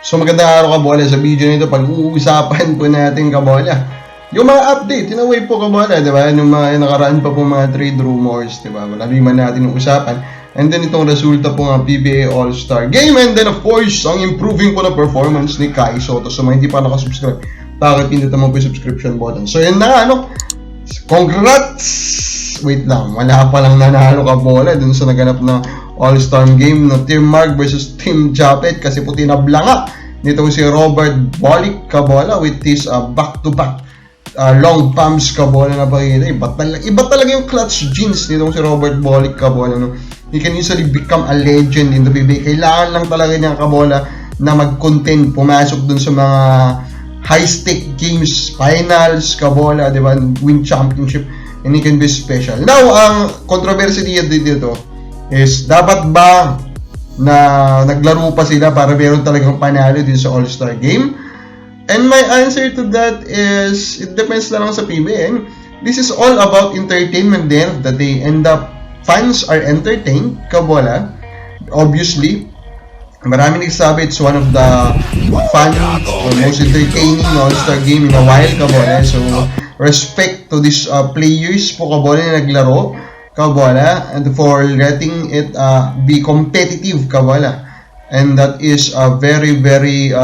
So magandang araw Kabola, sa video nito pag-uusapan po natin Kabola yung mga update, in a way po Kabola, diba? Yung mga nakaraan pa po mga trade rumors, diba? Malaliman natin yung usapan. And then itong resulta po ng PBA All-Star Game. And then of course, ang improving po na performance ni Kai Sotto. So mga hindi pa nakasubscribe, pakipindot naman po yung subscription button. So yun na, congrats! Wait lang, wala pa lang nanalo Kabola dun sa naganap na All-Star Game na Team Mark versus Team Japet kasi po tinabla nga nitong si Robert Bolick Kabola with his back-to-back long pumps Kabola na pakita. Iba talaga yung clutch genes nitong si Robert Bolick Kabola. No? He can easily become a legend in the PBA. Kailangan lang talaga niya Kabola na mag-content, pumasok dun sa mga high-stake games, finals Kabola, diba? Win championship, and he can be special. Now, ang controversy dito is dapat ba na naglaro pa sila para meron talagang panalo din sa All-Star Game? And my answer to that is, it depends na lang sa PBA. This is all about entertainment there, that they end up, fans are entertained, Kabola. Obviously, marami nagsasabi it's one of the fun or most entertaining All-Star Game in a while, Kabola. So, respect to these players po, Kabola, na naglaro, Kabola, and for letting it be competitive, Kabola. And that is very, very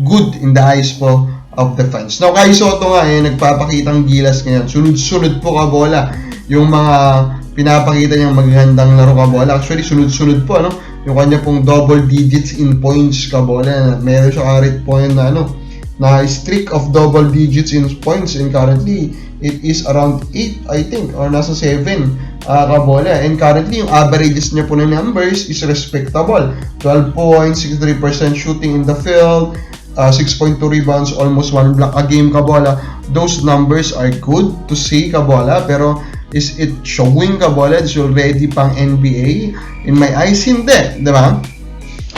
good in the eyes po of the fans. Now, Kai Sotto nga, nagpapakitang gilas ngayon. Sunod-sunod po, Kabola, yung mga pinapakita niyang magagandang laro, Kabola. Actually, sunod-sunod po, yung kanya pong double digits in points, Kabola. Meron siya current point na, na streak of double digits in points, and currently, it is around 8, I think, or nasa 7, Kabola. And currently, yung averages niya po na numbers is respectable. 12 points, 63% shooting in the field, 6.2 rebounds, almost 1 block a game, Kabola. Those numbers are good to see, Kabola, pero is it showing, Kabola, is already pang NBA? In my eyes, hindi, di ba?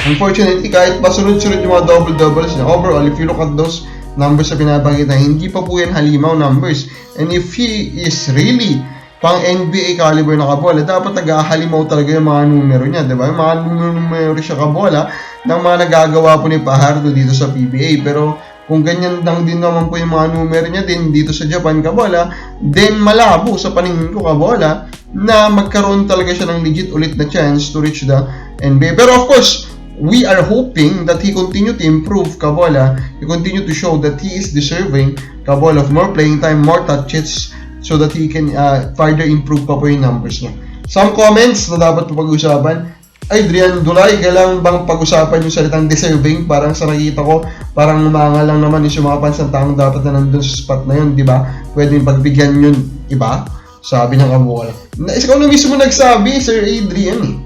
Unfortunately, kahit pa sunod-sunod yung mga double-doubles niya, overall, if you look at those numbers na pinapakita, hindi pa po yan halimaw numbers. And if he is really pang NBA caliber na Kabola, dapat nag-ahalimaw talaga yung mga numero niya, di ba? Yung mga numero siya, Kabola, ng mga nagagawa po ni Fajardo dito sa PBA. Pero kung ganyan lang din naman po yung mga numero niya din dito sa Japan, Kabola, then malabo sa paningin ko, Kabola, na magkaroon talaga siya ng legit ulit na chance to reach the NBA. Pero of course, we are hoping that he continue to improve, Kabola. He continue to show that he is deserving, Kabola, of more playing time, more touches, so that he can further improve pa po yung numbers niya. Some comments na dapat pag-usapan. Adrian Dulay, kailangan bang pag-usapan yung salitang deserving? Parang sa nakita ko, parang umanga lang naman yung mga fans ng taong dapat na nandun sa spot na yun, di ba? Pwede yung pagbigyan yun, iba? Sabi ng Kabola. Ikaw na mismo nagsabi, Sir Adrian,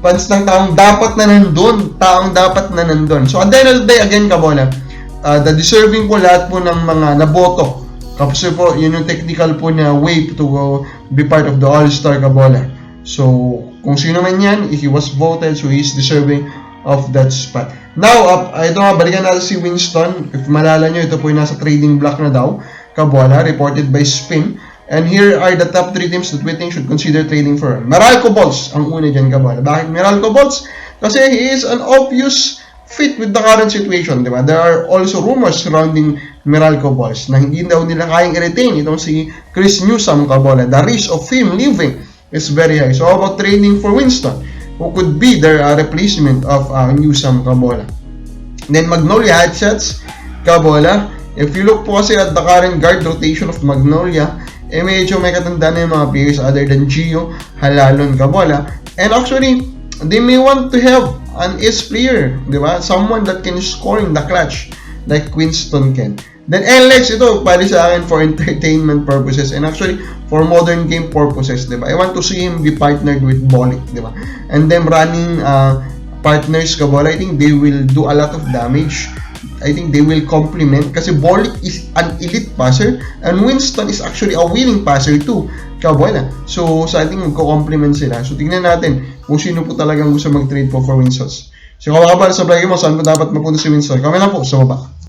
fans ng taong dapat na nandun. So at the end of the day, again, Kabola, the deserving po lahat po ng mga naboto. Kasi po, yun yung technical po na way to be part of the All-Star, Kabola. So, kung sino man yan, if he was voted, so he's deserving of that spot. Now, ito nga, balikan natin si Winston. If malala nyo, ito po yung nasa trading block na daw, Kabola, reported by Spin. And here are the top 3 teams that we think should consider trading for. Meralco Bolts, ang una dyan, Kabola. Bakit Meralco Bolts? Kasi he is an obvious fit with the current situation, di ba? There are also rumors surrounding Meralco Bolts na hindi daw nila kayang i-retain itong si Chris Newsom, Kabola. The risk of him leaving is very high. So how about trading for Winston, who could be their replacement of Newsom, Kabola? Then Magnolia Headsets, Kabola. If you look po kasi at the current guard rotation of Magnolia, medyo may katandaan na yung mga players other than Gio, Halalon, Kabola. And actually, they may want to have an ace player, di ba? Someone that can score in the clutch, like Winston can. Then Alex, ito, pari sa akin for entertainment purposes and actually for modern game purposes, di ba? I want to see him be partnered with Bolick, di ba? And them running partners, Kabola, I think they will do a lot of damage. I think they will complement kasi Bolick is an elite passer and Winston is actually a willing passer too, Kabola. So I think magko-complement sila. So tingnan natin kung sino po talagang gusto mag-trade po for Winston. So kung makabala sa vlog mo, saan po dapat mapunta si Winston? Comment lang po sa baba.